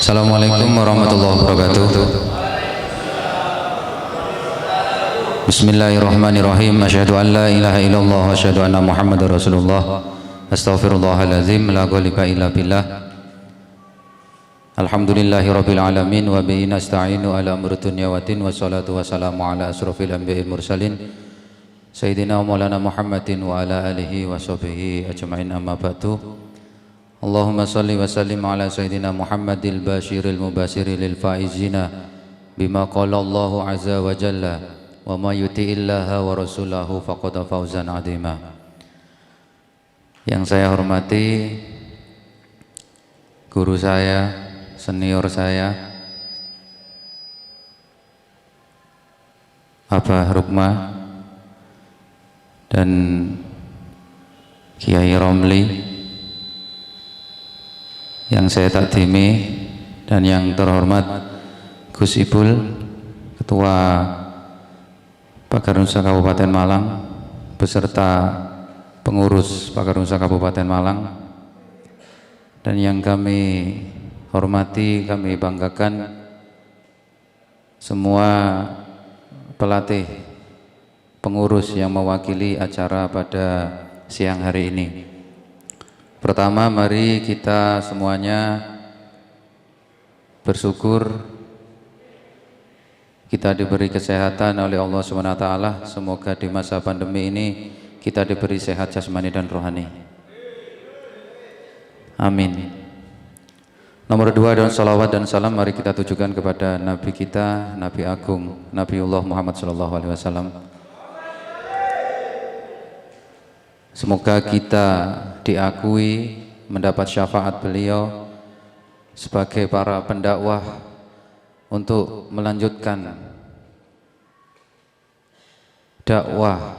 Assalamualaikum warahmatullahi wabarakatuh. Bismillahirrahmanirrahim. Asyhadu an la ilaha illallah wa asyhadu anna Muhammadar Rasulullah. Astaghfirullahalazim la ghaliba illa billah. Alhamdulillahirabbil alamin wa bihi nasta'inu ala umuri dunya waddin wassalatu wassalamu ala asrofil anbiya'il mursalin sayyidina wa maulana Muhammadin wa ala alihi wa sahbihi ajma'in, amma ba'du. Allahumma salli wa sallim ala sayyidina Muhammadil bashiril mubashiri lil faizina bima qala Allahu azza wa jalla wa ma yuti'illaha wa rasulahu faqad fawzan azima. Yang saya hormati guru saya, senior saya, Abah Rukma dan Kiai Romli, yang saya takdimi, dan yang terhormat Gus Ipul, Ketua Pagar Nusa Kabupaten Malang, beserta pengurus Pagar Nusa Kabupaten Malang, dan yang kami hormati, kami banggakan semua pelatih, pengurus yang mewakili acara pada siang hari ini. Pertama, mari kita semuanya bersyukur kita diberi kesehatan oleh Allah SWT. Semoga di masa pandemi ini kita diberi sehat jasmani dan rohani. Amin. Nomor dua, dan salawat dan salam mari kita tujukan kepada Nabi kita, Nabi Agung, Nabiullah Muhammad SAW. Semoga kita diakui mendapat syafaat beliau sebagai para pendakwah untuk melanjutkan dakwah,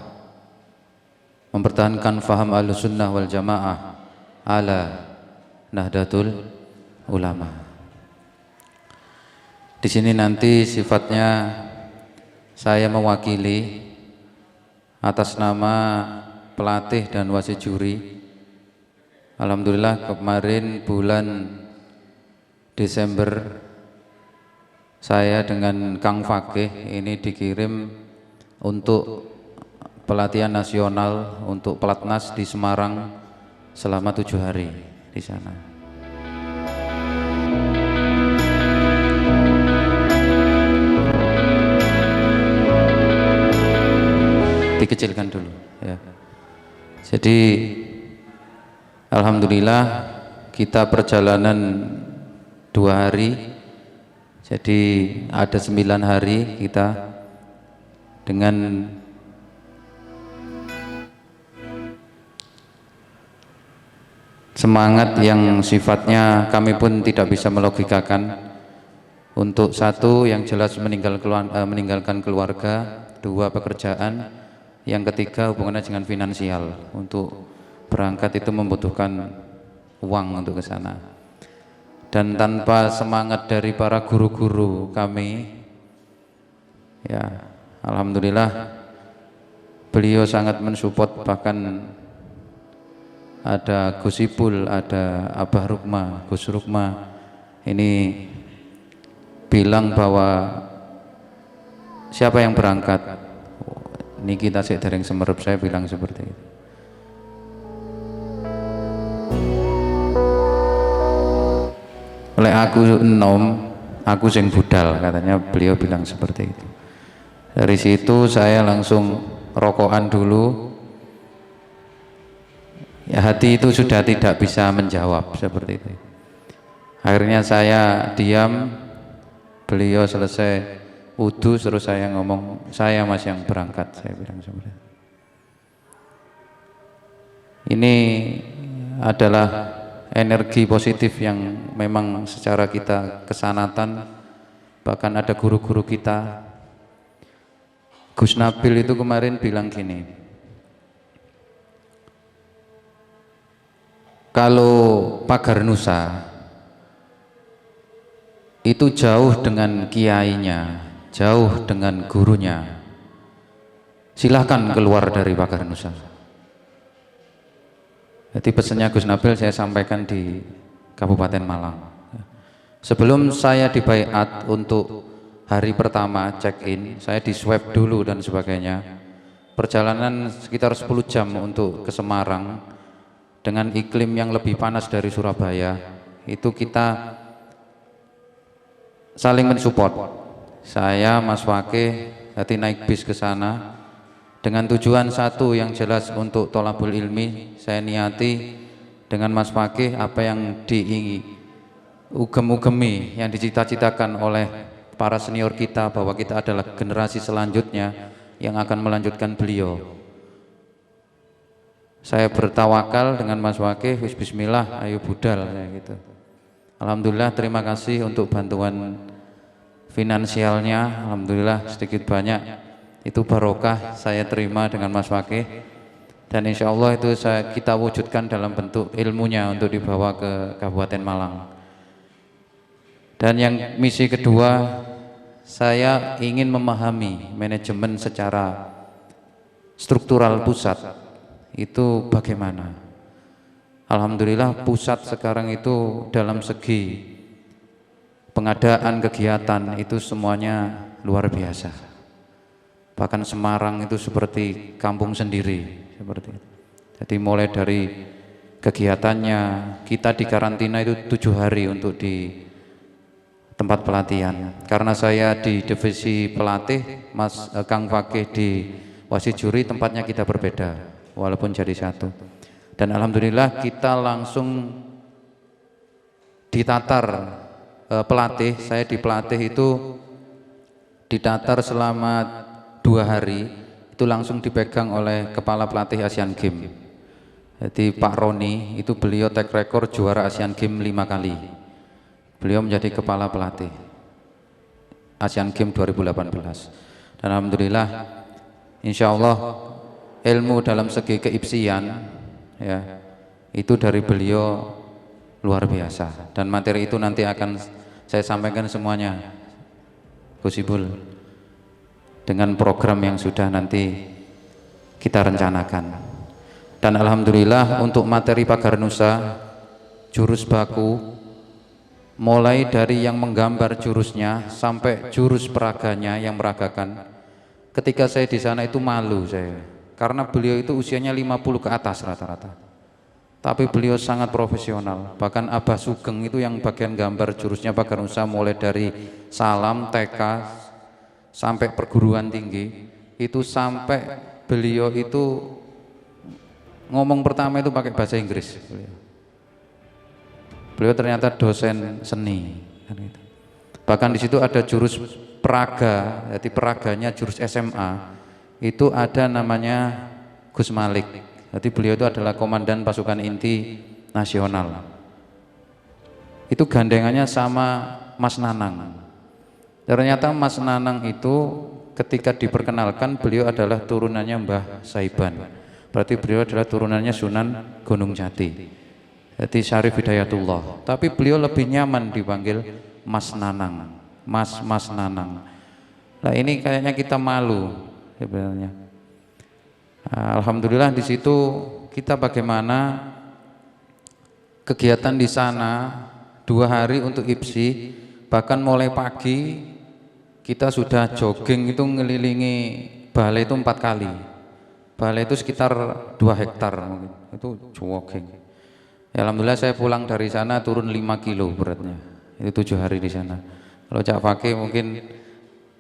mempertahankan faham Ahlussunnah wal Jamaah ala Nahdlatul Ulama. Di sini nanti sifatnya saya mewakili atas nama pelatih dan wasit juri. Alhamdulillah kemarin bulan Desember saya dengan Kang Fakih ini dikirim untuk pelatihan nasional untuk pelatnas di Semarang selama 7 hari di sana. Dikecilkan dulu ya. Jadi alhamdulillah kita perjalanan 2 hari, jadi ada 9 hari kita dengan semangat yang sifatnya kami pun tidak bisa melogikakan. Untuk satu, yang jelas meninggalkan keluarga, 2 pekerjaan, yang ketiga hubungannya dengan finansial. Untuk berangkat itu membutuhkan uang untuk ke sana. Dan tanpa semangat dari para guru-guru kami, ya alhamdulillah beliau sangat mensupport, bahkan ada Gus Ipul, ada Abah Rukma, Gus Rukma ini bilang bahwa siapa yang berangkat? Ini kita sik dereng semerup, saya bilang seperti itu. Oleh aku enom, aku sing budal, katanya beliau bilang seperti itu. Dari situ saya langsung rokokan dulu. Ya, hati itu sudah tidak bisa menjawab seperti itu. Akhirnya saya diam, beliau selesai wudu, terus saya ngomong, saya mas yang berangkat, saya bilang seperti itu. Ini adalah energi positif yang memang secara kita kesanatan. Bahkan ada guru-guru kita, Gus Nabil itu kemarin bilang gini, kalau Pagar Nusa itu jauh dengan kiainya, jauh dengan gurunya, silahkan keluar dari Pagar Nusa. Jadi pesannya Gus Nabil saya sampaikan di Kabupaten Malang. Sebelum saya dibaiat untuk hari pertama check-in, saya di swab dulu dan sebagainya. Perjalanan sekitar 10 jam untuk ke Semarang dengan iklim yang lebih panas dari Surabaya. Itu kita saling mensupport. Saya, Mas Fakih, nanti naik bis ke sana dengan tujuan satu yang jelas untuk tholabul ilmi. Saya niati dengan Mas Fakih apa yang ugemi yang dicita-citakan oleh para senior kita, bahwa kita adalah generasi selanjutnya yang akan melanjutkan beliau. Saya bertawakal dengan Mas Fakih, bismillah, ayo budal ya gitu. Alhamdulillah, terima kasih untuk bantuan finansialnya. Alhamdulillah sedikit banyak itu barokah saya terima dengan Mas Fakih, dan insya Allah itu kita wujudkan dalam bentuk ilmunya untuk dibawa ke Kabupaten Malang. Dan yang misi kedua, saya ingin memahami manajemen secara struktural pusat itu bagaimana. Alhamdulillah pusat sekarang itu dalam segi pengadaan kegiatan itu semuanya luar biasa. Bahkan Semarang itu seperti kampung sendiri, seperti itu. Jadi mulai dari kegiatannya, kita di karantina itu 7 hari untuk di tempat pelatihan. Karena saya di divisi pelatih, Kang Fakih di wasit juri, tempatnya kita berbeda walaupun jadi satu. Dan alhamdulillah kita langsung ditatar pelatih. Saya di pelatih itu ditatar selama 2 hari, itu langsung dipegang oleh kepala pelatih Asian Games. Jadi Pak Roni itu beliau track record juara Asian Games 5 kali. Beliau menjadi kepala pelatih Asian Games 2018. Dan alhamdulillah, insya Allah ilmu dalam segi keipsian ya itu dari beliau luar biasa. Dan materi itu nanti akan saya sampaikan semuanya, Gus Ibul, dengan program yang sudah nanti kita rencanakan. Dan alhamdulillah untuk materi Pagar Nusa, jurus baku, mulai dari yang menggambar jurusnya sampai jurus peraganya yang meragakan. Ketika saya di sana itu malu saya, karena beliau itu usianya 50 ke atas rata-rata. Tapi beliau sangat profesional. Bahkan Abah Sugeng itu yang bagian gambar jurusnya Pagar Nusa, mulai dari salam, TK sampai perguruan tinggi, itu sampai beliau itu ngomong pertama itu pakai bahasa Inggris. Beliau ternyata dosen seni. Bahkan di situ ada jurus peraga, jadi peraganya jurus SMA itu ada namanya Gus Malik. Jadi beliau itu adalah komandan pasukan inti nasional. Itu gandengannya sama Mas Nanang. Ternyata Mas Nanang itu ketika diperkenalkan, beliau adalah turunannya Mbah Saiban. Berarti beliau adalah turunannya Sunan Gunung Jati. Jadi Syarif Hidayatullah. Tapi beliau lebih nyaman dipanggil Mas Nanang, Mas Nanang. Nah ini kayaknya kita malu sebenarnya. Alhamdulillah di situ kita bagaimana kegiatan di sana 2 hari untuk IPSI, bahkan mulai pagi kita sudah jogging itu ngelilingi balai itu 4 kali. Balai itu sekitar 2 hektar mungkin, itu jogging. Ya, alhamdulillah saya pulang dari sana turun 5 kilo beratnya. Itu 7 hari di sana. Kalau Cak Fakih mungkin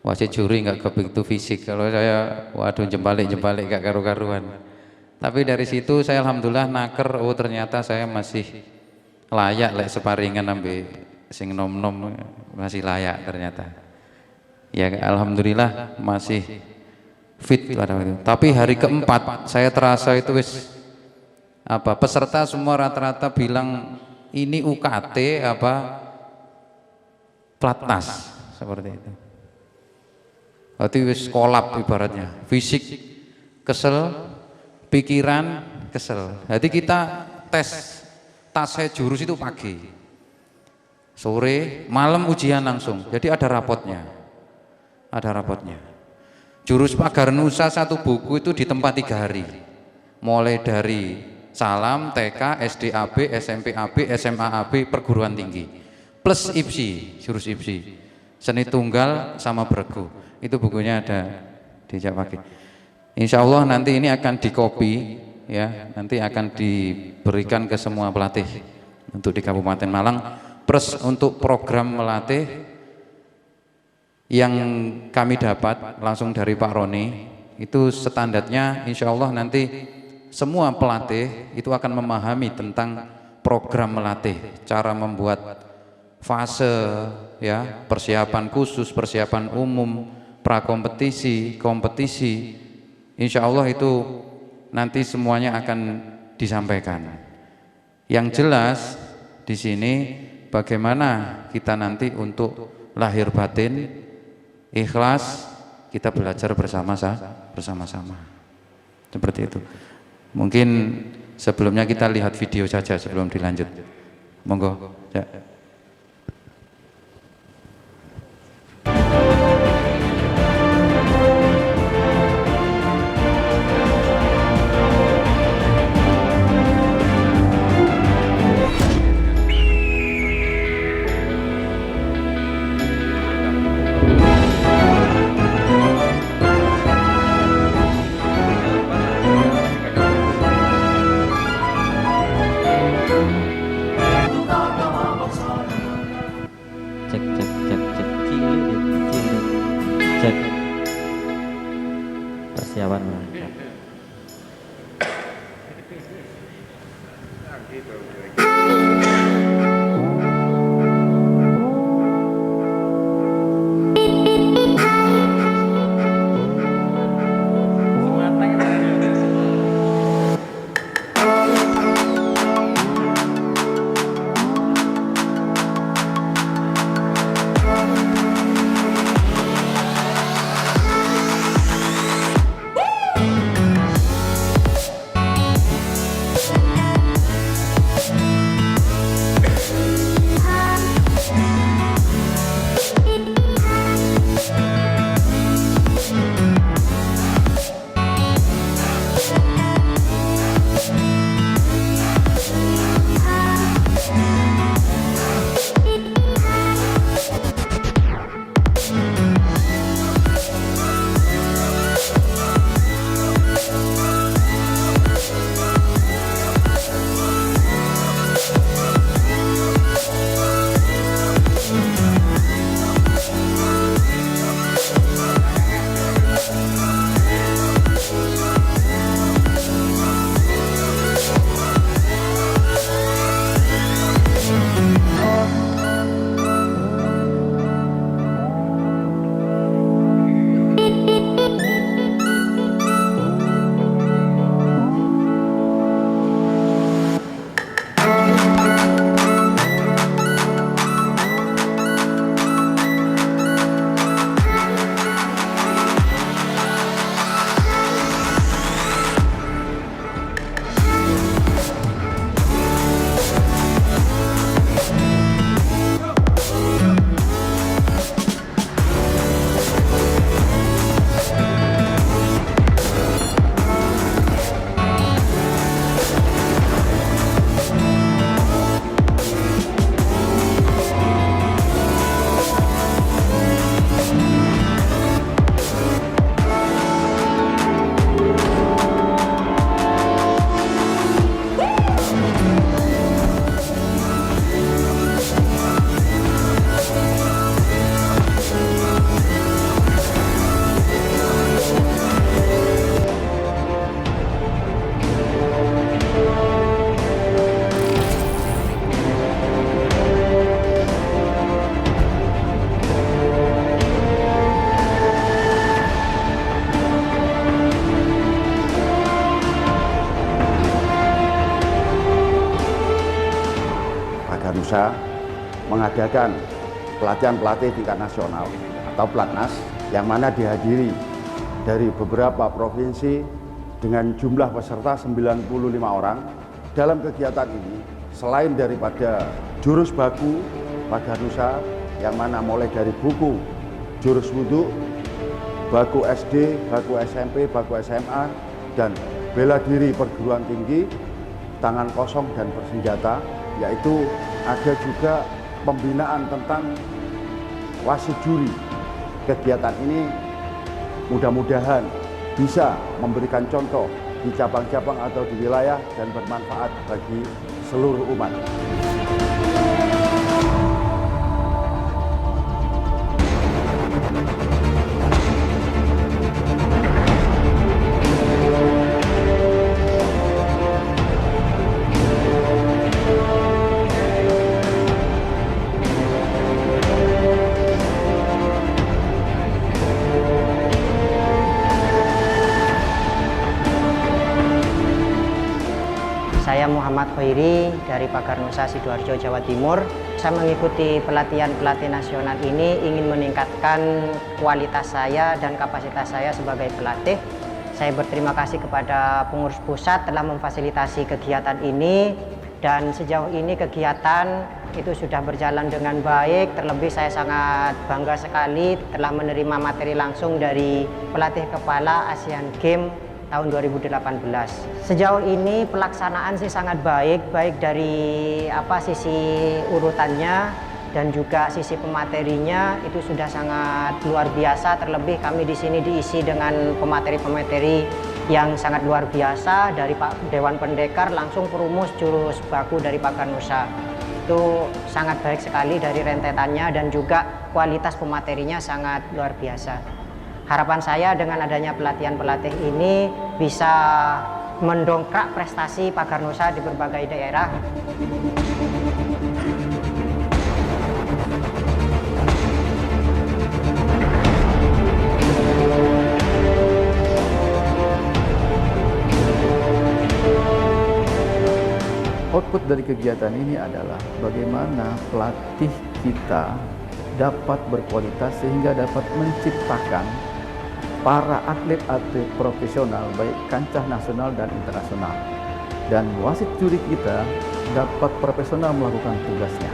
wasit juri nggak begitu fisik. Kalau saya waduh jembalik gak karu-karuan. Tapi dari situ saya alhamdulillah naker, oh ternyata saya masih layak lek separingan ambil sing nom-nom, masih layak ternyata. Ya alhamdulillah masih fit pada waktu itu. Tapi hari keempat saya terasa itu wis peserta semua rata-rata bilang ini UKT Platnas seperti itu. Berarti wis kolap ibaratnya, fisik kesel, pikiran kesel. Jadi kita tes jurus itu pagi, sore, malam ujian langsung. Jadi ada rapotnya. Jurus Pagar Nusa 1 buku itu di tempat 3 hari. Mulai dari salam, TK, SD AB, SMP AB, SMA AB, perguruan tinggi. plus IPSI, jurus IPSI, seni tunggal sama beregu. Itu bukunya ada di Japake. Insya Allah nanti ini akan dikopi, ya, nanti akan diberikan ke semua pelatih untuk di Kabupaten Malang. Plus untuk program melatih yang kami dapat langsung dari Pak Roni, itu standarnya insya Allah nanti semua pelatih itu akan memahami tentang program melatih, cara membuat fase, ya, persiapan khusus, persiapan umum, prakompetisi, kompetisi. Insya Allah itu nanti semuanya akan disampaikan. Yang jelas di sini bagaimana kita nanti untuk lahir batin ikhlas, kita belajar bersama-sama. Seperti itu. Mungkin sebelumnya kita lihat video saja sebelum dilanjut. Monggo. Ya. Cek persiapan mantap. Nusa mengadakan pelatihan pelatih tingkat nasional atau Platnas yang mana dihadiri dari beberapa provinsi dengan jumlah peserta 95 orang. Dalam kegiatan ini selain daripada jurus baku Paganusa yang mana mulai dari buku jurus wudhu, baku SD, baku SMP, baku SMA, dan bela diri perguruan tinggi, tangan kosong dan bersenjata, yaitu ada juga pembinaan tentang wasit juri. Kegiatan ini mudah-mudahan bisa memberikan contoh di cabang-cabang atau di wilayah dan bermanfaat bagi seluruh umat. Saya Muhammad Khairi dari Pagarnusa Sidoarjo, Jawa Timur. Saya mengikuti pelatihan nasional ini ingin meningkatkan kualitas saya dan kapasitas saya sebagai pelatih. Saya berterima kasih kepada pengurus pusat telah memfasilitasi kegiatan ini, dan sejauh ini kegiatan itu sudah berjalan dengan baik. Terlebih saya sangat bangga sekali telah menerima materi langsung dari pelatih kepala Asian Games tahun 2018. Sejauh ini pelaksanaan sih sangat baik dari sisi urutannya dan juga sisi pematerinya itu sudah sangat luar biasa. Terlebih kami di sini diisi dengan pemateri-pemateri yang sangat luar biasa dari Pak Dewan Pendekar langsung perumus jurus baku dari Pagarnusa. Itu sangat baik sekali dari rentetannya dan juga kualitas pematerinya sangat luar biasa. Harapan saya dengan adanya pelatihan-pelatih ini bisa mendongkrak prestasi Pagarnusa di berbagai daerah. Output dari kegiatan ini adalah bagaimana pelatih kita dapat berkualitas sehingga dapat menciptakan para atlet-atlet profesional baik kancah nasional dan internasional, dan wasit juri kita dapat profesional melakukan tugasnya.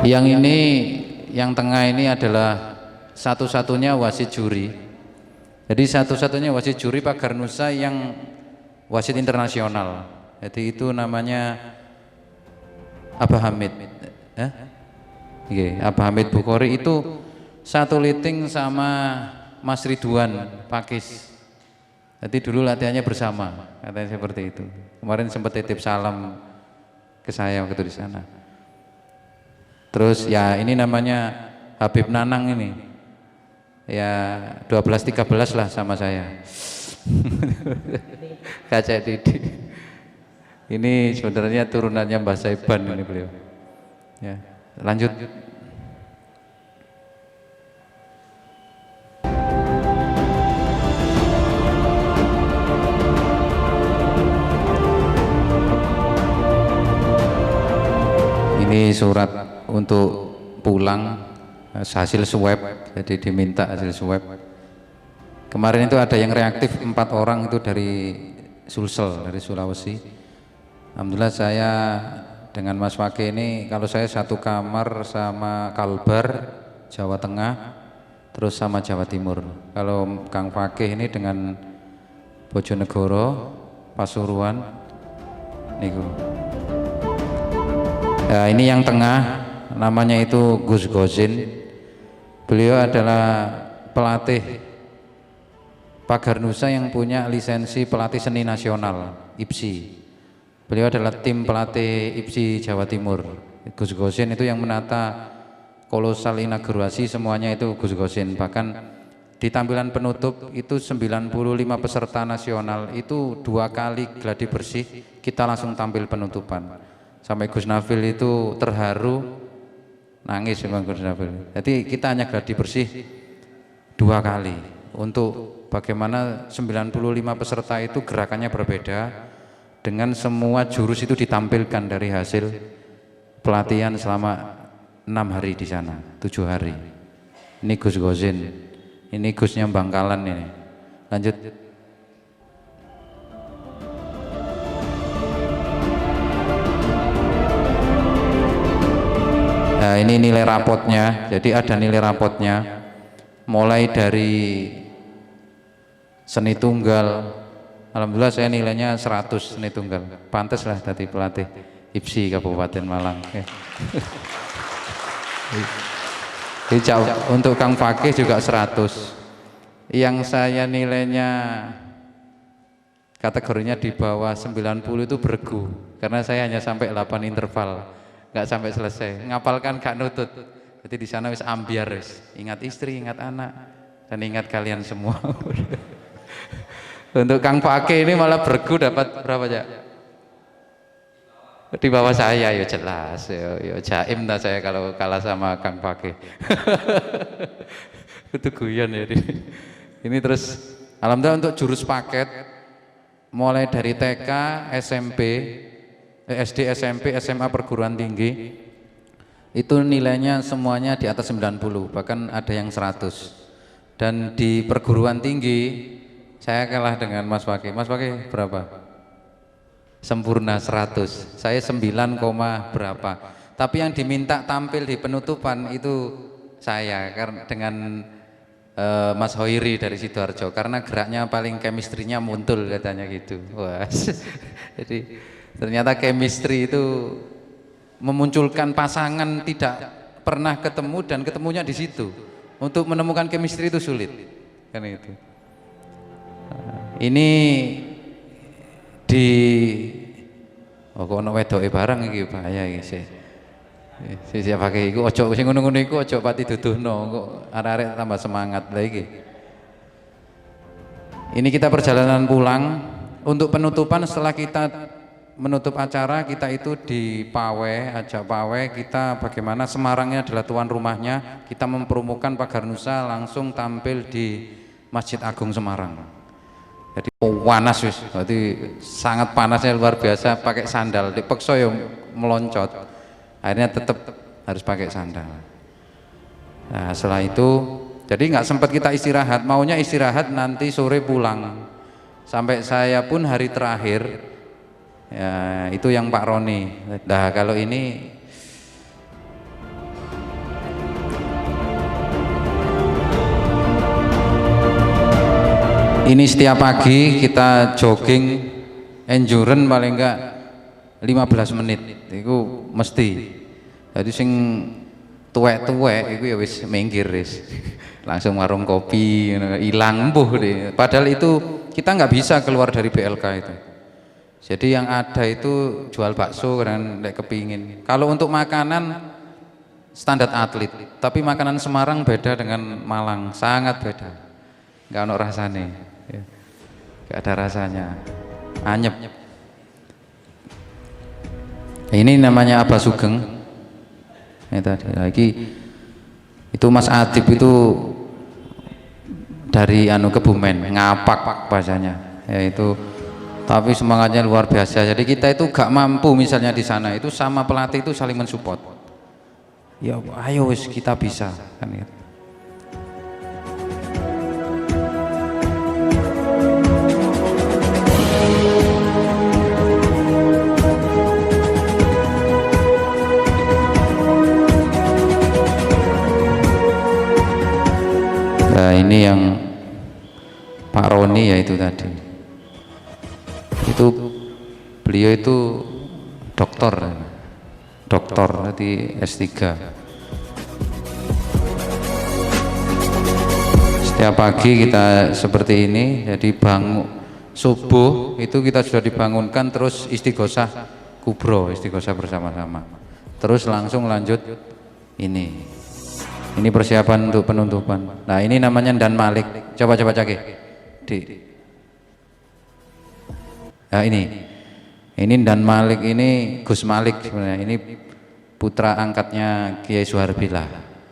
Yang ini, yang tengah ini adalah satu-satunya wasit juri. Jadi satu-satunya wasit juri Pagarnusa yang wasit internasional. Jadi itu namanya Abah Hamid. Abah Hamid Bukhari itu satu liting sama Mas Ridwan Pakis. Jadi dulu latihannya bersama, katanya seperti itu. Kemarin sempat titip salam ke saya waktu di sana. Terus ya ini namanya Habib Nanang ini, ya 12-13 lah sama saya. Kaca Didi. Ini sebenarnya turunannya Mbah Saiban ini beliau. Ya, lanjut. Ini surat untuk pulang hasil swab, jadi diminta hasil swab. Kemarin itu ada yang reaktif 4 orang itu dari Sulsel, dari Sulawesi. Alhamdulillah saya dengan Mas Fakih ini, kalau saya satu kamar sama Kalbar Jawa Tengah, terus sama Jawa Timur. Kalau Kang Fakih ini dengan Bojonegoro, Pasuruan niku. Nah, ini yang tengah namanya itu Gus Gozin. Beliau adalah pelatih Pagar Nusa yang punya lisensi pelatih seni nasional IPSI. Beliau adalah tim pelatih IPSI Jawa Timur. Gus Gozin itu yang menata kolosal inaugurasi semuanya itu Gus Gozin. Bahkan di tampilan penutup itu 95 peserta nasional itu 2 kali gladi bersih kita langsung tampil penutupan. Sampai Gus Nafil itu terharu, nangis memang Gus Nafil. Jadi kita hanya gladi bersih 2 kali untuk bagaimana 95 peserta itu gerakannya berbeda dengan semua jurus itu ditampilkan dari hasil pelatihan selama 6 hari di sana, 7 hari. Ini Gus Gozin, ini Gusnya Bangkalan ini. Lanjut. Nah, ini nilai rapotnya. Jadi ada nilai rapotnya. Mulai dari seni tunggal, alhamdulillah saya nilainya 100 seni tunggal. Pantes lah tadi pelatih IPSI Kabupaten Malang. Untuk Kang Fakih juga 100. Yang saya nilainya kategorinya di bawah 90 itu bergu, karena saya hanya sampai 8 interval, nggak sampai selesai. Ngapalkan gak nutut. Jadi di sana wis ambiar wis. Ingat istri, ingat anak, dan ingat kalian semua. Untuk Kang Fakih ini malah bergu dapat berapa ya? Di bawah saya ya jelas, ya jaim dah saya kalau kalah sama Kang Fakih. Itu guyon ya ini terus alhamdulillah untuk jurus paket mulai dari TK, SMP, SD, SMP, SMA, perguruan tinggi itu nilainya semuanya di atas 90, bahkan ada yang 100. Dan di perguruan tinggi saya kalah dengan Mas Fakih. Mas Fakih berapa? Sempurna 100, saya 9, berapa. Tapi yang diminta tampil di penutupan itu saya, karena dengan Mas Hoiri dari Sidoarjo, karena geraknya paling chemistry-nya muntul katanya gitu. Wah, jadi ternyata chemistry itu memunculkan pasangan tidak pernah ketemu dan ketemunya di situ. Untuk menemukan chemistry itu sulit, kan itu. Ini di kok ono wedoke barang iki bahaya iki sih. Siap pakai iku ojo sing ngono-ngono iku ojo pati duduhno kok arek-arek tambah semangat lha iki. Ini kita perjalanan pulang. Untuk penutupan setelah kita menutup acara kita itu di Pawe, ajak Pawe, kita bagaimana Semarangnya adalah tuan rumahnya, kita mempromokan Pagar Nusa langsung tampil di Masjid Agung Semarang. Jadi panas wis, berarti sangat panasnya luar biasa, pakai sandal, dipaksa ya meloncat. Akhirnya tetap harus pakai sandal. Nah, setelah itu jadi nggak sempat kita istirahat, maunya istirahat nanti sore pulang. Sampai saya pun hari terakhir ya itu yang Pak Roni. Nah kalau ini setiap pagi kita jogging endurance paling enggak 15 menit itu mesti. Jadi sing tuwek-tuwek itu ya wis minggir wis. Langsung warung kopi hilang embuh deh. Padahal itu kita nggak bisa keluar dari BLK itu. Jadi yang ada itu jual bakso dan kepingin. Kalau untuk makanan standar atlet, tapi makanan Semarang beda dengan Malang, sangat beda. Nggak ada rasanya, ya. Nggak ada rasanya, anyep. Ini namanya Abah Sugeng. Ini tadi lagi itu Mas Adib itu dari Kebumen, ngapak bahasanya, yaitu. Tapi semangatnya luar biasa. Jadi kita itu gak mampu misalnya di sana itu sama pelatih itu saling mensupport. Ya ayo wis kita bisa kan gitu. Nah ini yang Pak Roni ya itu tadi. Itu beliau itu doktor di S3. Setiap pagi kita seperti ini, jadi bangun subuh itu kita sudah dibangunkan, terus istighosah kubro, istighosah bersama-sama, terus langsung lanjut ini persiapan untuk penutupan. Nah ini namanya Dan Malik, coba cek nah ini Dan Malik, ini Gus Malik sebenarnya, ini putra angkatnya Kiai Suharbila.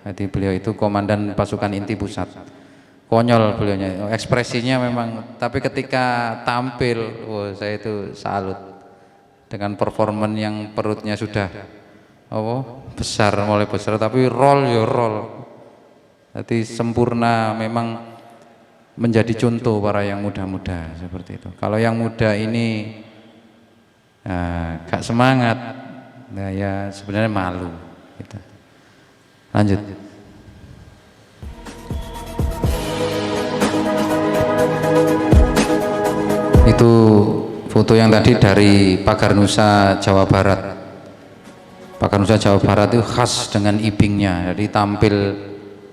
Jadi beliau itu komandan pasukan inti pusat. Konyol beliaunya, ekspresinya memang, tapi ketika tampil, saya itu salut dengan performan yang perutnya sudah besar, mulai besar, tapi roll. Jadi sempurna, memang menjadi contoh para yang muda-muda seperti itu. Kalau yang muda ini gak semangat, nah ya sebenarnya malu. Gitu. Lanjut. Itu foto yang tadi dari Pagar Nusa Jawa Barat. Pagar Nusa Jawa Barat itu khas dengan ibingnya. Jadi tampil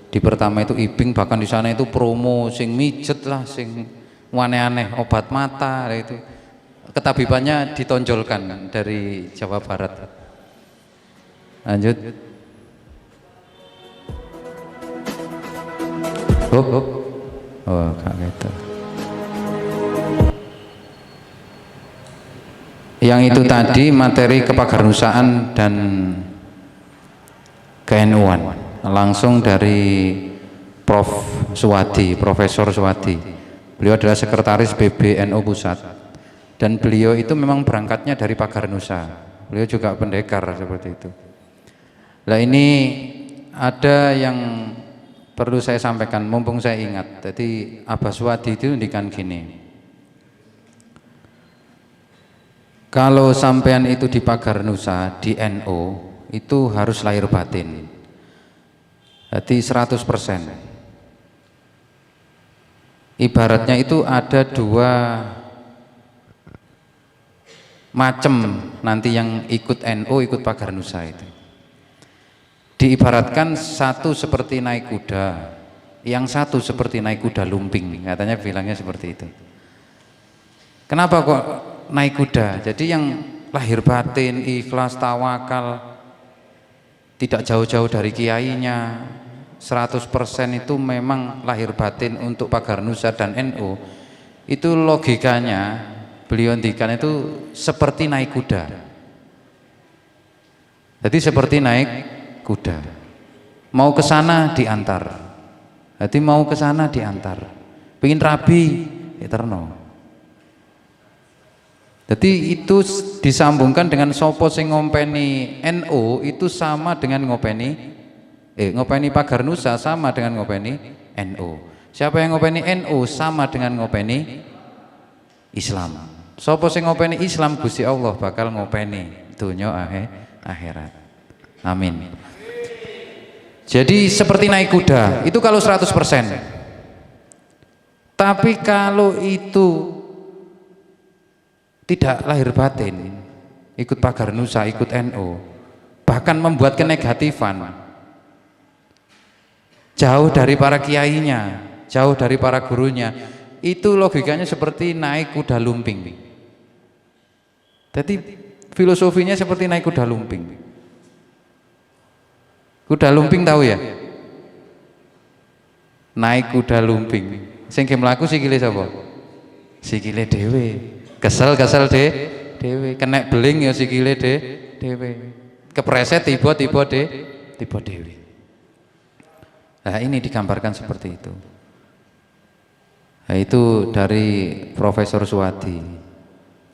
di pertama itu ibing, bahkan di sana itu promo sing mijet lah, sing aneh-aneh, obat mata itu. Ketabibannya ditonjolkan dari Jawa Barat. Lanjut. Oh, kayak gitu. Yang itu tadi materi kepagarnusaan dan ke-NU-an, langsung dari Prof. Suwadi, Profesor Suwadi. Beliau adalah sekretaris PBNU Pusat, dan beliau itu memang berangkatnya dari Pagarnusa. Beliau juga pendekar seperti itu. Nah ini ada yang perlu saya sampaikan, mumpung saya ingat. Jadi Abah Suwadi itu ngendikan gini, kalau sampean itu di Pagarnusa, di NU, itu harus lahir batin. Jadi 100%. Ibaratnya itu ada dua macam nanti yang ikut NU, ikut Pagarnusa itu. Diibaratkan satu seperti naik kuda, yang satu seperti naik kuda lumping, katanya bilangnya seperti itu. Kenapa kok naik kuda? Jadi yang lahir batin, ikhlas, tawakal, tidak jauh-jauh dari kiainya, 100% itu memang lahir batin untuk Pagarnusa dan NU. Itu logikanya beliau hentikan itu seperti naik kuda. Jadi seperti naik kuda, mau ke sana diantar. Jadi mau ke sana diantar. Pengen rabi, eterno. Jadi itu disambungkan dengan sopo sing ngompeni NU itu sama dengan ngopeni Pagarnusa sama dengan ngopeni NU. Siapa yang ngopeni NU sama dengan ngopeni Islam. Sopo sing ngopeni Islam, Gusti Allah bakal ngopeni dunya akhirat. Amin. Jadi seperti naik kuda itu kalau 100%. Tapi kalau itu tidak lahir batin, ikut Pagarnusa, ikut NU, bahkan membuat kenegatifan, jauh dari para kiainya, jauh dari para gurunya, itu logikanya seperti naik kuda lumping. Jadi filosofinya seperti naik kuda lumping. Kuda lumping tahu ya? Naik kuda lumping. Sing mlaku sikile sapa? Sikile dhewe. Kesel dhewe, kena beling ya sikile dhewe. Kepreset tiba-tiba dhewe. Nah, ini digambarkan seperti itu. Nah, itu dari Profesor Suwadi.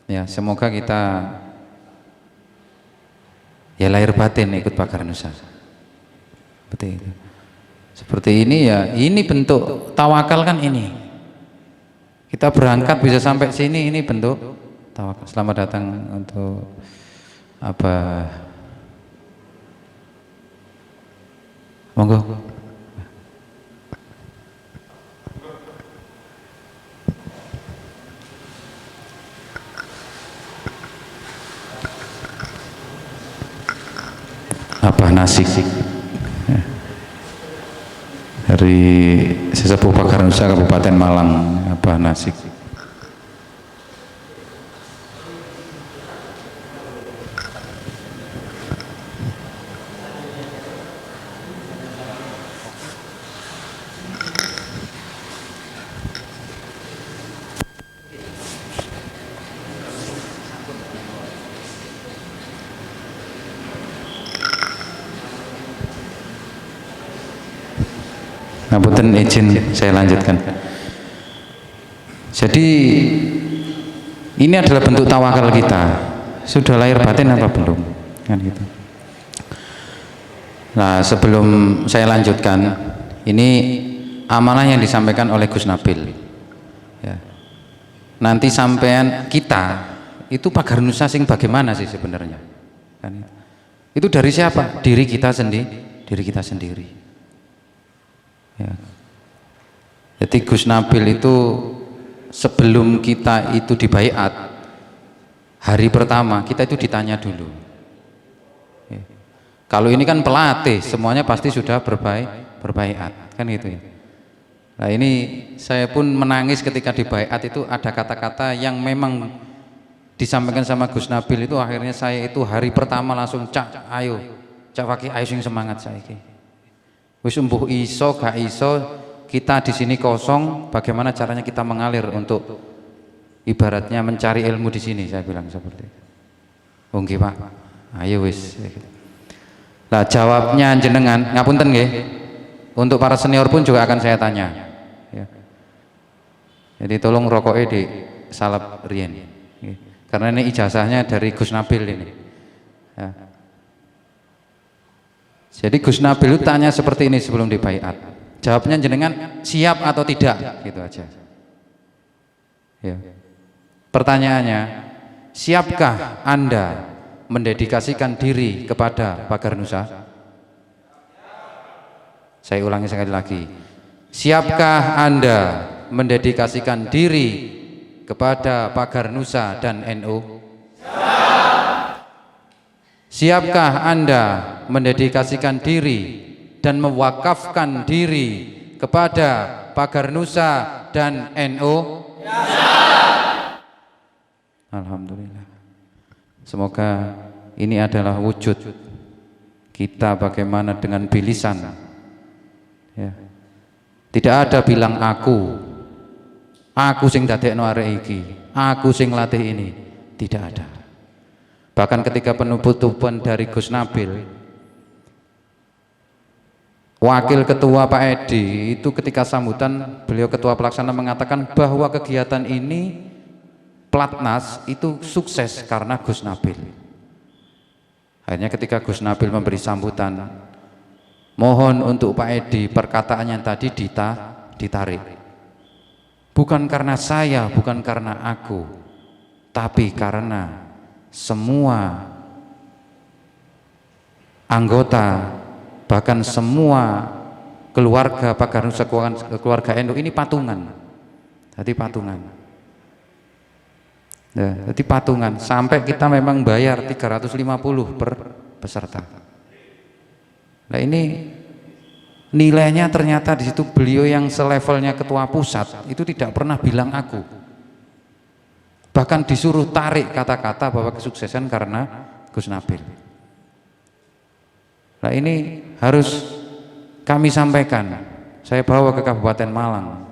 Ya, semoga kita ya lahir batin ikut Pagarnusa. Seperti itu. Seperti ini ya, ini bentuk tawakal kan ini. Kita berangkat bisa sampai sini, ini bentuk tawakal. Selamat datang untuk apa? Monggo. Abah Nasik ya. Dari Sesepuh Pagar Nusa Kabupaten Malang, Abah Nasik. Ngapunten, izin saya lanjutkan. Jadi ini adalah bentuk tawakal kita. Sudah lahir batin apa belum? Kan gitu. Nah, sebelum saya lanjutkan, ini amanah yang disampaikan oleh Gus Nabil. Ya. Nanti sampean kita itu Pagar Nusa sing bagaimana sih sebenarnya? Kan itu dari siapa? Diri kita sendiri. Ya. Jadi Gus Nabil itu sebelum kita itu dibaiat, hari pertama kita itu ditanya dulu. Ya. Kalau ini kan pelatih, semuanya pasti sudah berbaiat, kan gitu ya. Nah ini saya pun menangis ketika dibaiat, itu ada kata-kata yang memang disampaikan sama Gus Nabil itu, akhirnya saya itu hari pertama langsung cak Fakih ayo sing semangat saiki. Wis umbuh iso gak iso, kita di sini kosong, bagaimana caranya kita mengalir untuk ibaratnya mencari ilmu di sini, saya bilang seperti itu. Oh nggih Pak, ayo wis. Lah jawabnya jenengan, ngapunten nggih. Untuk para senior pun juga akan saya tanya. Ya. Jadi tolong rokoknya di salap rien, karena ini ijazahnya dari Gus Nabil ini. Ya. Jadi Gus Nabil itu tanya seperti ini sebelum dibaiat. Jawabnya jenengan siap atau tidak, gitu aja. Ya. Pertanyaannya, siapkah Anda mendedikasikan diri kepada Pagar Nusa? Saya ulangi sekali lagi. Siapkah Anda mendedikasikan diri kepada Pagar Nusa dan NU? Siapkah Anda mendedikasikan diri dan mewakafkan diri kepada Pagar Nusa dan NU? Alhamdulillah. Semoga ini adalah wujud kita bagaimana dengan bilisan. Ya. Tidak ada bilang aku sing dadekno arek iki, aku sing latih ini, tidak ada. Bahkan ketika penutupan dari Gus Nabil, Wakil Ketua Pak Edi itu ketika sambutan, beliau Ketua Pelaksana mengatakan bahwa kegiatan ini Platnas itu sukses karena Gus Nabil. Akhirnya ketika Gus Nabil memberi sambutan, mohon untuk Pak Edi perkataannya tadi ditarik. Bukan karena saya, bukan karena aku, tapi karena semua anggota, bahkan semua keluarga Pagar Nusa, keluarga NU ini patungan. Jadi patungan. Ya, jadi patungan sampai kita memang bayar 350 per peserta. Nah ini nilainya ternyata di situ beliau yang selevelnya ketua pusat itu tidak pernah bilang aku. Bahkan disuruh tarik kata-kata bahwa kesuksesan karena Gus Nabil. Nah ini harus kami sampaikan. Saya bawa ke Kabupaten Malang.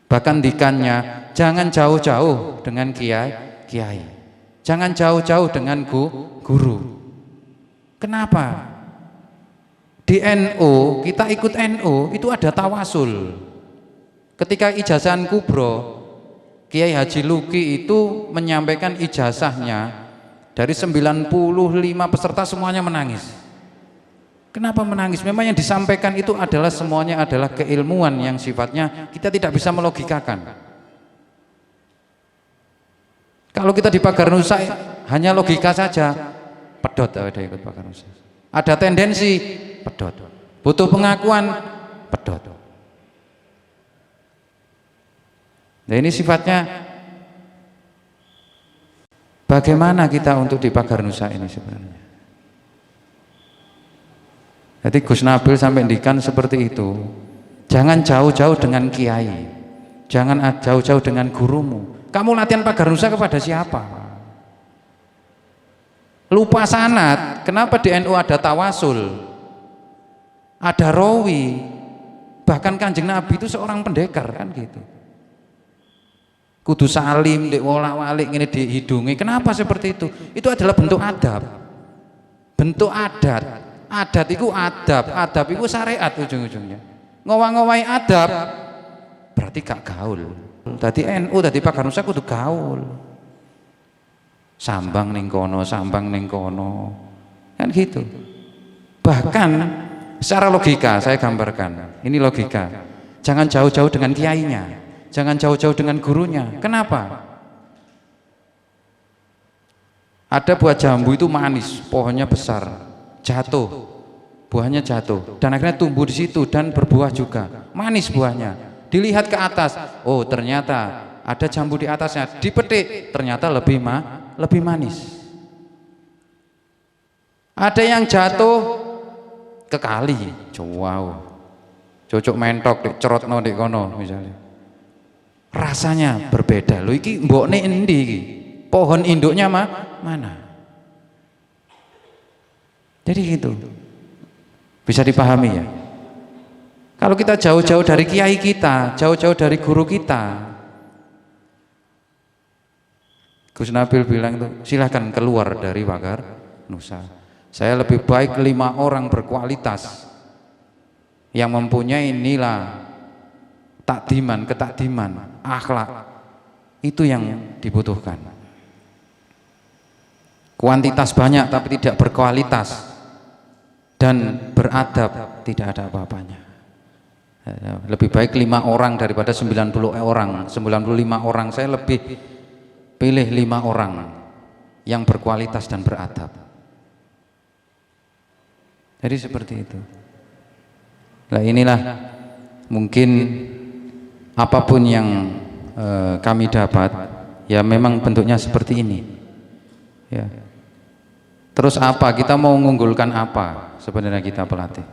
Bahkan dikannya jangan jauh-jauh dengan kiai. Jangan jauh-jauh dengan guru. Kenapa? Di NU, kita ikut NU itu ada tawasul. Ketika ijazahan kubro, Kiai Haji Luki itu menyampaikan ijazahnya, dari 95 peserta semuanya menangis. Kenapa menangis? Memang yang disampaikan itu adalah semuanya adalah keilmuan yang sifatnya kita tidak bisa melogikakan. Kalau kita di Pagar Nusa hanya logika saja, pedot ada ikut Pagar Nusa. Ada tendensi, pedot. Butuh pengakuan, pedot. Nah ini sifatnya bagaimana kita untuk di Pagar Nusa ini sebenarnya. Jadi Gus Nabil sampai ngendikan seperti itu. Jangan jauh-jauh dengan kiai, jangan jauh-jauh dengan gurumu. Kamu latihan pagar nusa kepada siapa? Lupa sanad. Kenapa di NU ada tawasul, ada rawi, bahkan Kanjeng Nabi itu seorang pendekar kan gitu. Kudu salim, dek wolak-walik ini dihidungi. Kenapa seperti itu? Itu adalah bentuk adab, bentuk adat. Adat itu adab, adab itu syariat ujung-ujungnya. Ngowah-ngowahi adab berarti gak gaul. Tadi NU, tadi Pakar Nusa kudu gaul. Sambang ning kono, sambang ning kono, kan gitu. Bahkan secara logika saya gambarkan, ini logika. Jangan jauh-jauh dengan kiainya, jangan jauh-jauh dengan gurunya. Kenapa? Ada buah jambu itu manis, pohonnya besar, jatuh, buahnya jatuh, dan akhirnya tumbuh di situ dan berbuah juga, manis buahnya. Dilihat ke atas, oh ternyata ada jambu di atasnya, dipetik, ternyata lebih manis. Ada yang jatuh ke kali, wow, cocok mentok, dicerotno di kono misalnya. Rasanya berbeda. Lho iki mbokne endi iki? Pohon induknya mana? Jadi gitu. Bisa dipahami ya? Kalau kita jauh-jauh dari kiai kita, jauh-jauh dari guru kita, Gus Nabil bilang itu silahkan keluar dari Pakar Nusa. Saya lebih baik 5 orang berkualitas yang mempunyai nilai takdiman, ketakdiman, akhlak, itu yang dibutuhkan. Kuantitas banyak tapi tidak berkualitas dan beradab, tidak ada apa-apanya. Lebih baik 5 orang daripada 90 orang, 95 orang. Saya lebih pilih 5 orang yang berkualitas dan beradab. Jadi seperti itu. Nah inilah mungkin apapun yang kami dapat, ya memang bentuknya seperti ini. Ya. Terus apa? Kita mau mengunggulkan apa sebenarnya kita pelatih?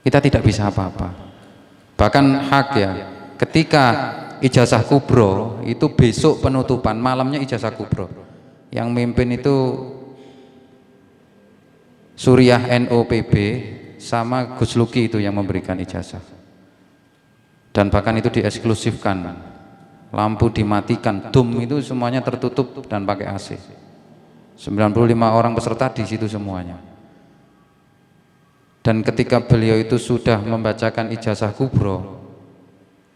Kita tidak bisa apa-apa. Bahkan hak ya, ketika ijazah kubro itu besok penutupan, malamnya ijazah kubro. Yang mimpin itu Suriah NOPB sama Gus Luki itu yang memberikan ijazah. Dan bahkan itu dieksklusifkan, lampu dimatikan, dum itu semuanya tertutup dan pakai AC. 95 orang peserta di situ semuanya. Dan ketika beliau itu sudah membacakan ijazah kubro,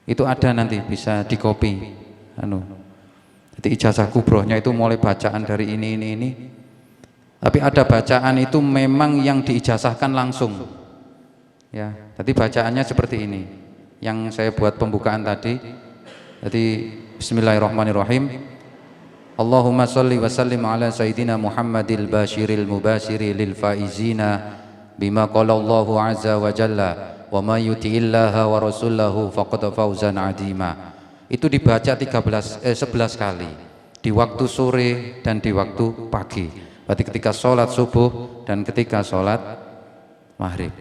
itu ada nanti bisa dikopi. Jadi ijazah kubrohnya itu mulai bacaan dari ini. Tapi ada bacaan itu memang yang diijazahkan langsung. Ya, jadi bacaannya seperti ini. Yang saya buat pembukaan tadi. Jadi bismillahirrahmanirrahim. Allahumma sholli wa sallim ala sayyidina Muhammadil Bashiril Mubashiri lil faizina bima qala Allahu azza wa jalla wa may yuti'illaha wa rasulahu faqad fawzan adima. Itu dibaca 11 kali di waktu sore dan di waktu pagi. Berarti ketika sholat subuh dan ketika sholat maghrib.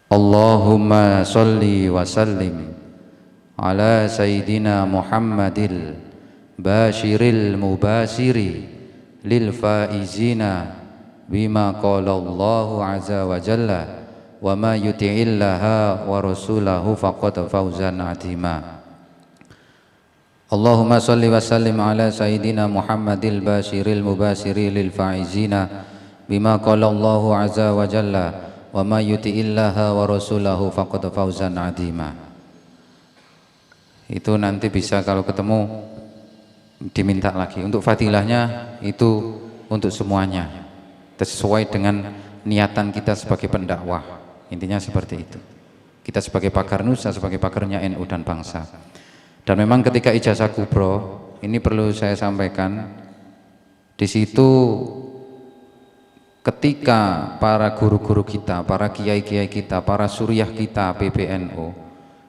Allahumma sholli wa sallim ala sayyidina Muhammadil Bashiril Mubashiri lil faizina bima qala Allahu azza wa jalla wa ma yuti'illaha wa rasulahu faqad fawzan adima. Allahumma sholli wa sallim ala sayyidina Muhammadil Bashiril Mubashiri lil faizina bima qala Allahu azza wa jalla wa ma yuti'illaha wa rasulahu faqad fawzan adima. Itu nanti bisa kalau ketemu diminta lagi. Untuk fadilahnya itu untuk semuanya sesuai dengan niatan kita sebagai pendakwah. Intinya seperti itu. Kita sebagai pakar nusa, sebagai pakarnya NU dan bangsa. Dan memang ketika ijazah kubro ini perlu saya sampaikan, di situ ketika para guru-guru kita, para kiai-kiai kita, para suriah kita PBNU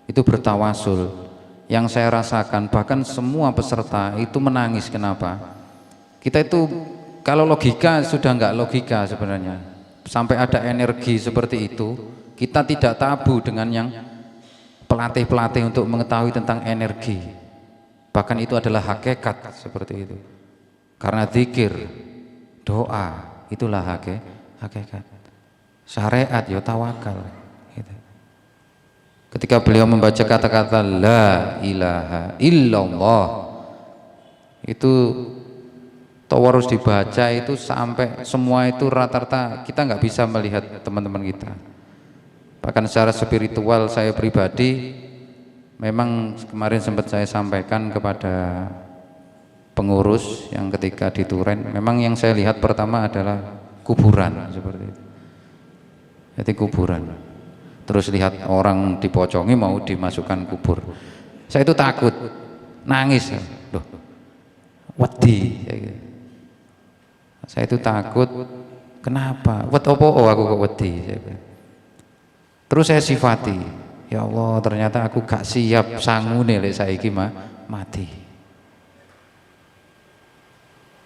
itu bertawasul, yang saya rasakan bahkan semua peserta itu menangis. Kenapa? Kita itu Kalau logika sudah enggak logika sebenarnya. Sampai ada energi seperti itu, kita tidak tabu dengan yang pelatih-pelatih untuk mengetahui tentang energi. Bahkan itu adalah hakikat seperti itu. Karena zikir, doa, itulah hakikat. Syariat ya tawakal. Gitu. Ketika beliau membaca kata-kata la ilaha illallah, itu harus dibaca itu sampai semua itu rata-rata kita nggak bisa melihat teman-teman kita. Bahkan secara spiritual saya pribadi memang kemarin sempat saya sampaikan kepada pengurus yang ketika di Turen, memang yang saya lihat pertama adalah kuburan seperti itu. Jadi kuburan. Terus lihat orang dipocongi mau dimasukkan kubur. Saya itu takut, nangis. Loh, wedi. Saya itu takut. Kenapa? Wet opo aku kok wedi? Terus saya sifati, ya Allah ternyata aku gak siap sangune lek saiki mati.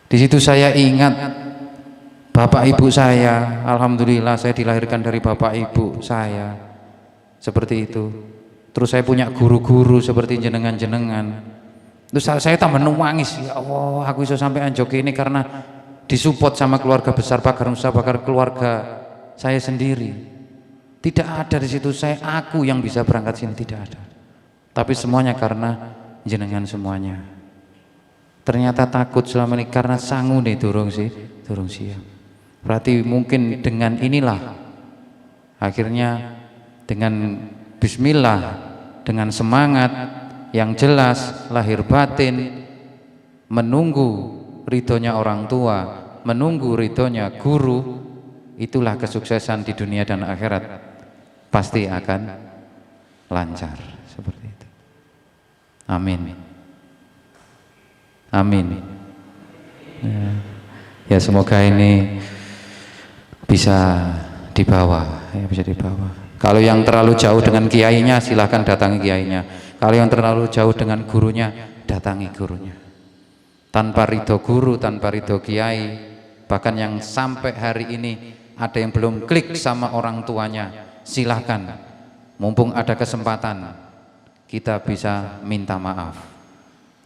Di situ saya ingat bapak ibu saya, alhamdulillah saya dilahirkan dari bapak ibu saya seperti itu. Terus saya punya guru-guru seperti jenengan-jenengan. Terus saya tambah nangis, ya Allah aku bisa sampai anjok ini karena disupport sama keluarga besar Pakar Nusa, Pakar keluarga saya sendiri. Tidak ada di situ aku yang bisa berangkat sini, tidak ada. Tapi semuanya karena jenengan semuanya. Ternyata takut selama ini karena sangune durung siap. Berarti mungkin dengan inilah akhirnya dengan bismillah, dengan semangat yang jelas lahir batin, menunggu ridhonya orang tua, menunggu ridhonya guru, itulah kesuksesan di dunia dan akhirat. Pasti akan lancar seperti itu. Amin. Amin. Ya semoga ini bisa dibawa, ya bisa dibawa. Kalau yang terlalu jauh dengan kiainya silahkan datangi kiainya. Kalau yang terlalu jauh dengan gurunya datangi gurunya. Tanpa ridho guru, tanpa ridho kiai, bahkan yang sampai hari ini ada yang belum klik sama orang tuanya, silahkan, mumpung ada kesempatan kita bisa minta maaf,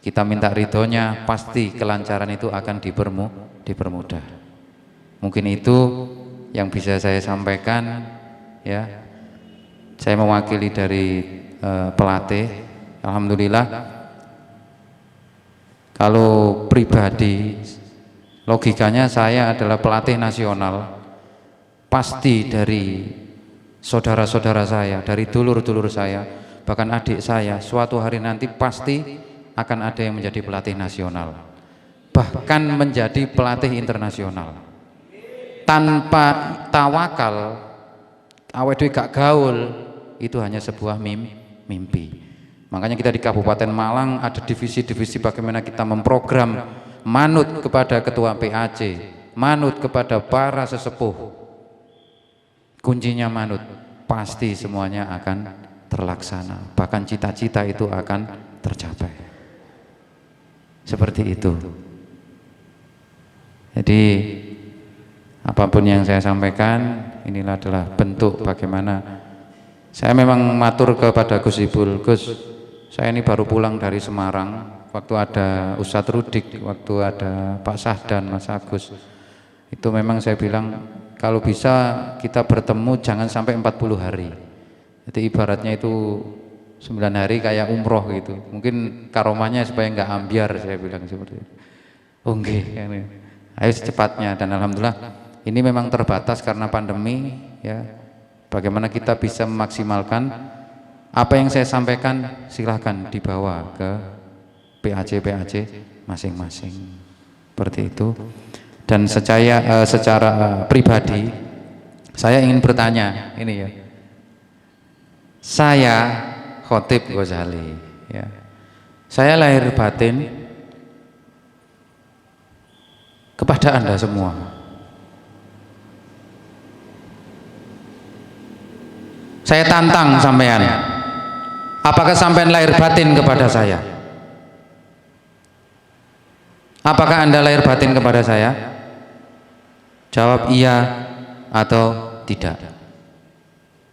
kita minta ridhonya, pasti kelancaran itu akan dipermudah. Mungkin itu yang bisa saya sampaikan, ya. Saya mewakili dari pelatih. Alhamdulillah, kalau pribadi logikanya saya adalah pelatih nasional, pasti dari saudara-saudara saya, dari dulur-dulur saya, bahkan adik saya, suatu hari nanti pasti akan ada yang menjadi pelatih nasional, bahkan menjadi pelatih internasional. Tanpa tawakal, awet dhewe gak gaul, itu hanya sebuah mimpi. Makanya kita di Kabupaten Malang ada divisi-divisi bagaimana kita memprogram manut kepada ketua PAC, manut kepada para sesepuh. Kuncinya manut, pasti semuanya akan terlaksana, bahkan cita-cita itu akan tercapai. Seperti itu. Jadi apapun yang saya sampaikan, inilah adalah bentuk bagaimana saya memang matur kepada Gus Ipul. Gus, saya ini baru pulang dari Semarang, waktu ada Ustadz Rudik, waktu ada Pak Sahdan, Mas Agus, itu memang saya bilang kalau bisa kita bertemu jangan sampai 40 hari. Jadi ibaratnya itu 9 hari kayak umroh gitu. Mungkin karomahnya supaya nggak ambiar, saya bilang seperti itu. Oh nggih, ayo secepatnya. Dan alhamdulillah ini memang terbatas karena pandemi, ya. Bagaimana kita bisa memaksimalkan apa yang saya sampaikan, silahkan dibawa ke PAC masing-masing. Seperti itu. Dan secara pribadi saya ingin bertanya ini, ya. Saya Khotib Ghazali, ya. Saya lahir batin kepada Anda semua. Saya tantang sampean. Apakah sampean lahir batin kepada saya? Apakah Anda lahir batin kepada saya? Jawab iya atau tidak.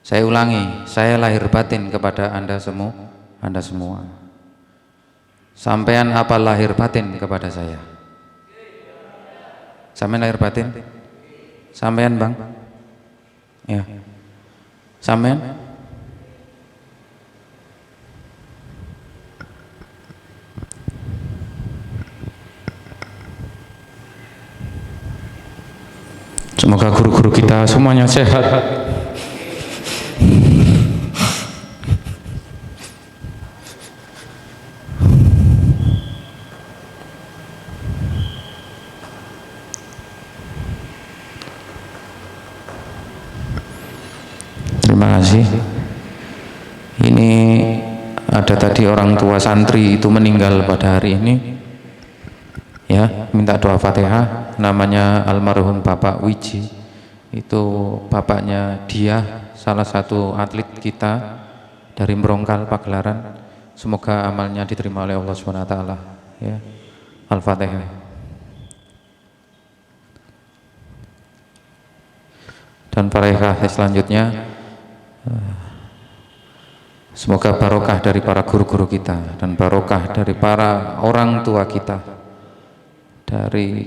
Saya ulangi, saya lahir batin kepada Anda semua. Sampean apa lahir batin kepada saya? Sampean lahir batin? Sampean Bang? Ya. Sampean? Semoga guru-guru kita semuanya sehat. Terima kasih. Ini ada tadi orang tua santri itu meninggal pada hari ini. Ya, minta doa Fatihah. Namanya almarhum Bapak Wiji. Itu bapaknya dia, salah satu atlet kita dari Merongkal Pagelaran. Semoga amalnya diterima oleh Allah SWT. Ya. Al-Fatihah. Dan para ikhwah selanjutnya, semoga barokah dari para guru-guru kita dan barokah dari para orang tua kita, dari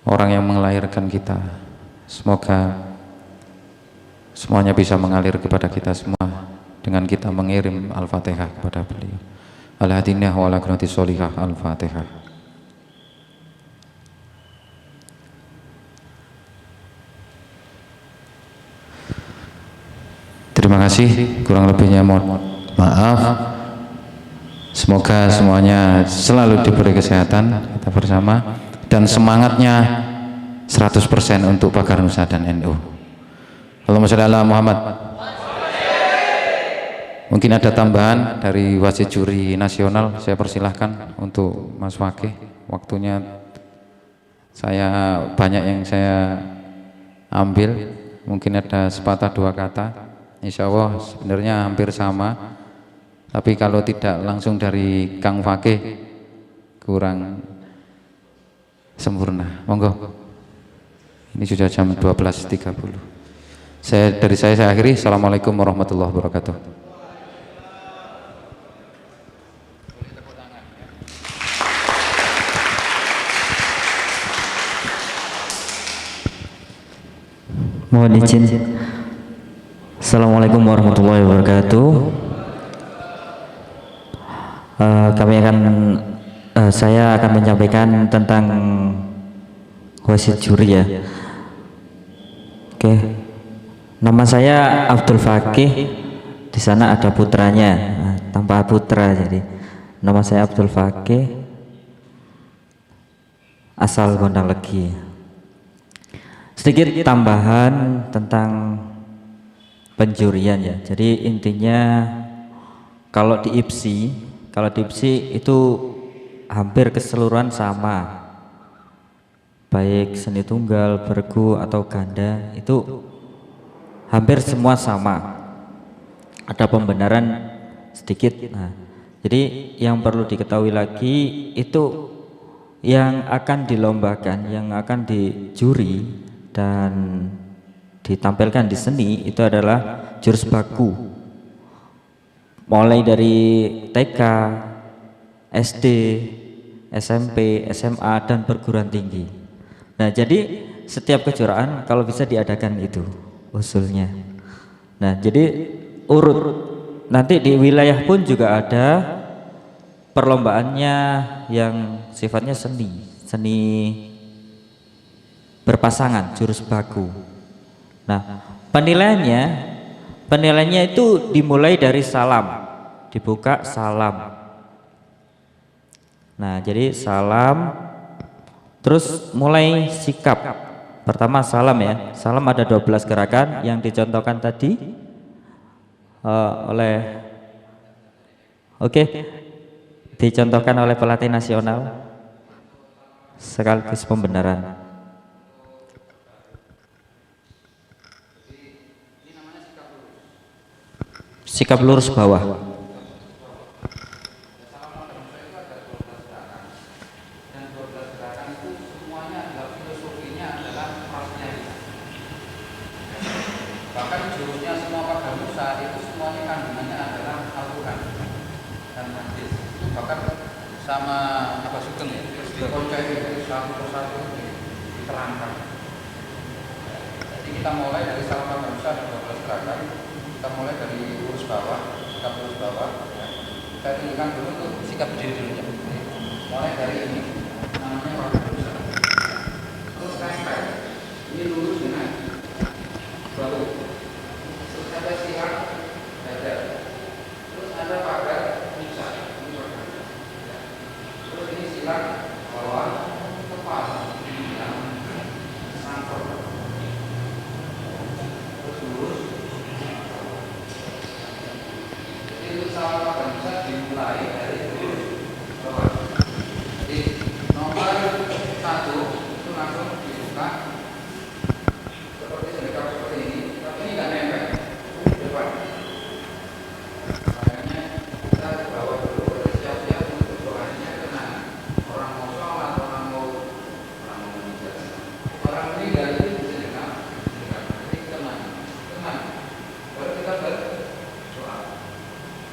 orang yang melahirkan kita. Semoga semuanya bisa mengalir kepada kita semua dengan kita mengirim Al-Fatihah kepada beliau. Al-Hadinah wa ala-gunati sholihah. Al-Fatihah. Terima kasih, kurang lebihnya mohon maaf. Semoga semuanya selalu diberi kesehatan kita bersama dan semangatnya 100% untuk Pagar Nusa dan NU. Allahumma sholli ala Muhammad. Mungkin ada tambahan dari wasit juri nasional, saya persilahkan untuk Mas Fakih. Waktunya saya banyak yang saya ambil, mungkin ada sepatah dua kata. Insya Allah sebenarnya hampir sama, tapi kalau tidak langsung dari Kang Fakih kurang sempurna. Monggo. Ini sudah jam 12.30. Dari saya akhiri. Assalamualaikum warahmatullahi wabarakatuh. Mohon izin. Assalamualaikum warahmatullahi wabarakatuh. Saya akan menyampaikan tentang wasit juri ya. Oke. Nama saya Abdul Fakih. Di sana ada putranya, tanpa putra jadi. Nama saya Abdul Fakih. Asal Gondang Legi. Sedikit tambahan tentang penjurian ya. Jadi intinya kalau di IPSI itu hampir keseluruhan sama. Baik seni tunggal, bergu atau ganda itu hampir semua sama. Ada pembenaran sedikit. Nah, jadi yang perlu diketahui lagi itu yang akan dilombakan, yang akan dijuri dan ditampilkan di seni itu adalah jurus baku. Mulai dari TK, SD, SMP, SMA dan perguruan tinggi. Nah, jadi setiap kejuaraan kalau bisa diadakan itu usulnya. Nah, jadi urut nanti di wilayah pun juga ada perlombaannya yang sifatnya seni berpasangan jurus baku. Nah, penilaiannya itu dimulai dari salam, dibuka salam. Nah, jadi salam. Terus mulai sikap. Pertama salam ya. Salam ada 12 gerakan yang dicontohkan tadi dicontohkan oleh pelatih nasional sekaligus pembenaran. Sikap lurus bawah. bahkan sama apa Sugeng ya, terus dikocek itu satu persatu diterangkan. Jadi kita mulai dari salah satu bangsa ada 12 gerakan, kita mulai dari lurus bawah, sikap lurus bawah. Ya. Kita tunjukkan dulu untuk sikap berdiri dulu ya. Mulai dari ini, namanya pagar nusa. Terus rempel, ini lurus dengan bahu. Terus ada silang dada. Terus ada pagar nusa. Terus ini silang bawah kepala, yang sangkut. Terus lurus. Jadi untuk salah pagar nusa dimulai dari lurus bawah. Jadi nomor 1 itu langsung dibuka seperti sedekap seperti ini, tapi ini nggak nempel di depan. Makanya kita ke bawah dulu, siap-siap untuk doanya tenang. Orang mau sholat, orang mau meninggal. Orang meninggal itu bisa jadi tenang. Baru kita berdoa.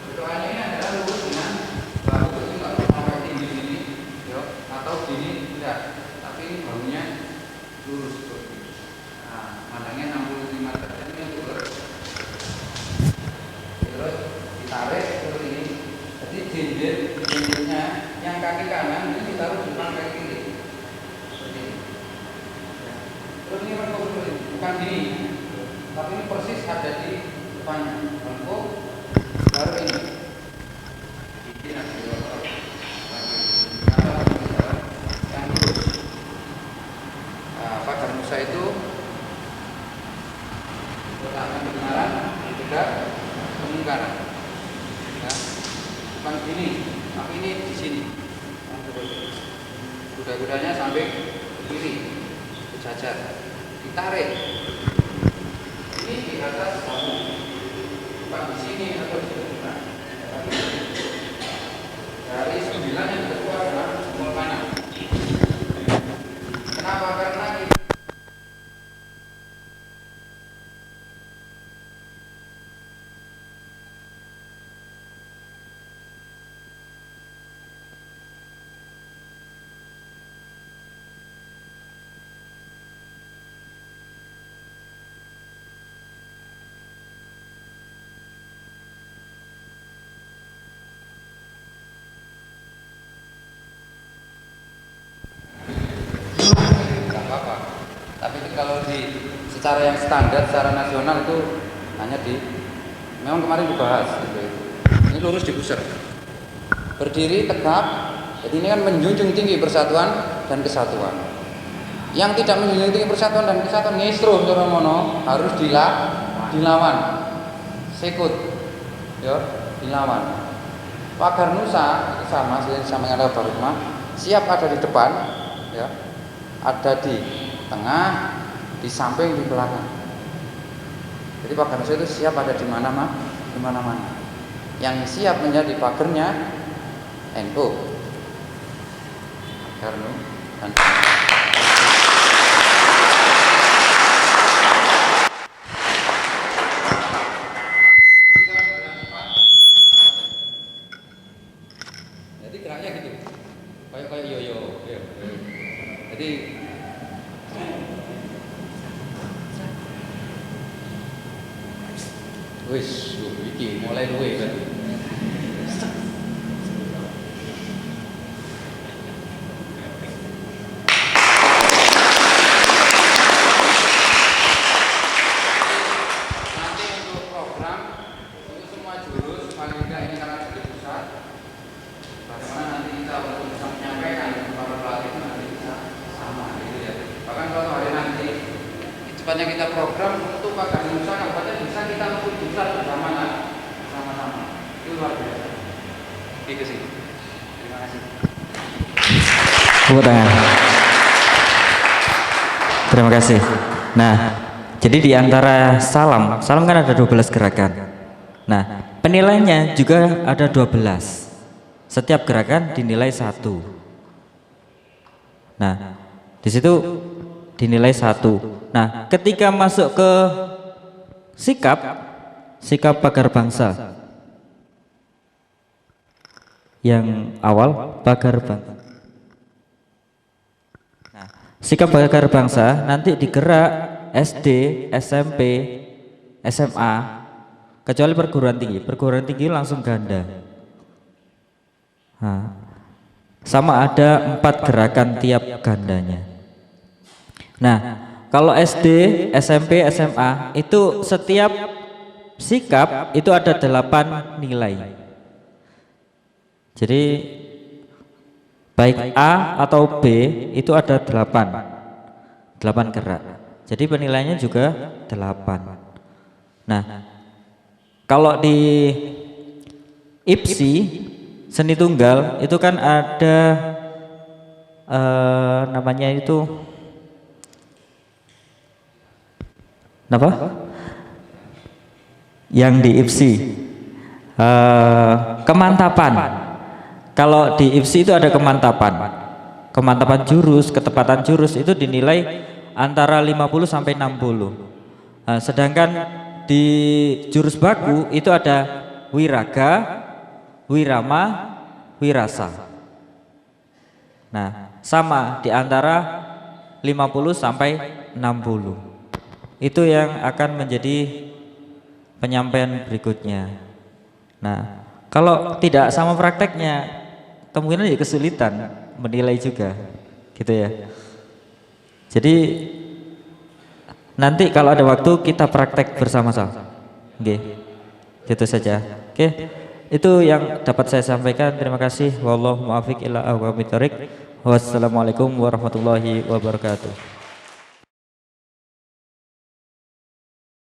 Berdoanya ini adalah lurus dengan bahu itu nggak sampai tinggi sini, ya, atau gini tidak, tapi ini bahunya lurus seperti ini. Nah, mandangnya 65 derajat ini untuk terus ditarik seperti ini. Jadi jinjitnya yang kaki kanan ini ditaruh di depan kaki kiri, seperti ini. Ya. Terus ini bengkok seperti ini, bukan gini, tapi ini persis ada di depannya. Bengkok baru ini. Ini nanti yang lurus. Pagar nusa itu pertama kebenaran, kedua kemungkaran. Ya. Bukan gini, tapi ini di sini. Kuda-kudanya sampai ke kiri, sejajar. Ditarik. Ini di atas bahu. Bukan di sini atau di depan. Dari 9 yang kedua adalah jempol kanan. Kenapa? Karena kita nggak apa-apa. Tapi itu kalau di secara yang standar, secara nasional itu hanya di, memang kemarin dibahas gitu. Ini lurus di pusar, berdiri tegap. Jadi ini kan menjunjung tinggi persatuan dan kesatuan. Yang tidak menjunjung tinggi persatuan dan kesatuan ngistro cara mono harus dilawan, sekut, ya, dilawan. Pagar nusa itu sama dengan pagar rumah, siap ada di depan, ya, ada di tengah, di samping, di belakang. Jadi pagar nusa itu siap ada di mana-mana. Yang siap menjadi pagernya NU. Pagar nusa dan jadi geraknya gitu, kayak yo. Jadi wis, iki mulai luwe berarti. Nanti untuk program, untuk semua jurus, paling tidak ini karena jadi pusat, bagaimana nanti kita untuk bisa menyampaikan kepada pelatih itu nanti bisa sama gitu ya. Bahkan kalau hari nanti cepatnya kita program untuk pagar nusa kabupaten bisa kita untuk pusat bersama-sama. Itu luar biasa. Gitu sih. Terima kasih. Tepuk tangan. Terima kasih. Nah, jadi di antara salam kan ada 12 gerakan. Nah, penilaiannya juga ada 12. Setiap gerakan dinilai 1. Nah, di situ dinilai 1. Nah, ketika masuk ke sikap pagar bangsa, Yang awal pagar bangsa. Nah, sikap pagar bangsa nanti digerak SD, SMP, SMA, kecuali perguruan tinggi. Perguruan tinggi langsung ganda. Nah, sama ada 4 gerakan tiap gandanya. Nah, kalau SD, SMP, SMA itu setiap sikap itu ada 8 nilai. Jadi baik A atau B itu ada 8 gerak. Jadi penilaiannya juga 8. Nah, kalau di IPSI seni tunggal itu kan ada namanya itu apa? Yang di IPSI kemantapan. Kalau di IPSI itu ada kemantapan. Kemantapan jurus, ketepatan jurus itu dinilai antara 50 sampai 60. Nah, sedangkan di jurus baku itu ada wiraga, wirama, wirasa. Nah, sama di antara 50 sampai 60. Itu yang akan menjadi penyampaian berikutnya. Nah, kalau tidak sama prakteknya, kemungkinan ya kesulitan menilai juga, gitu ya. Jadi nanti kalau ada waktu kita praktek bersama-sama. Oke, gitu saja. Oke, itu yang dapat saya sampaikan. Terima kasih. Wallahu muwaffiq ila aqwamit thoriq. Wassalamualaikum warahmatullahi wabarakatuh.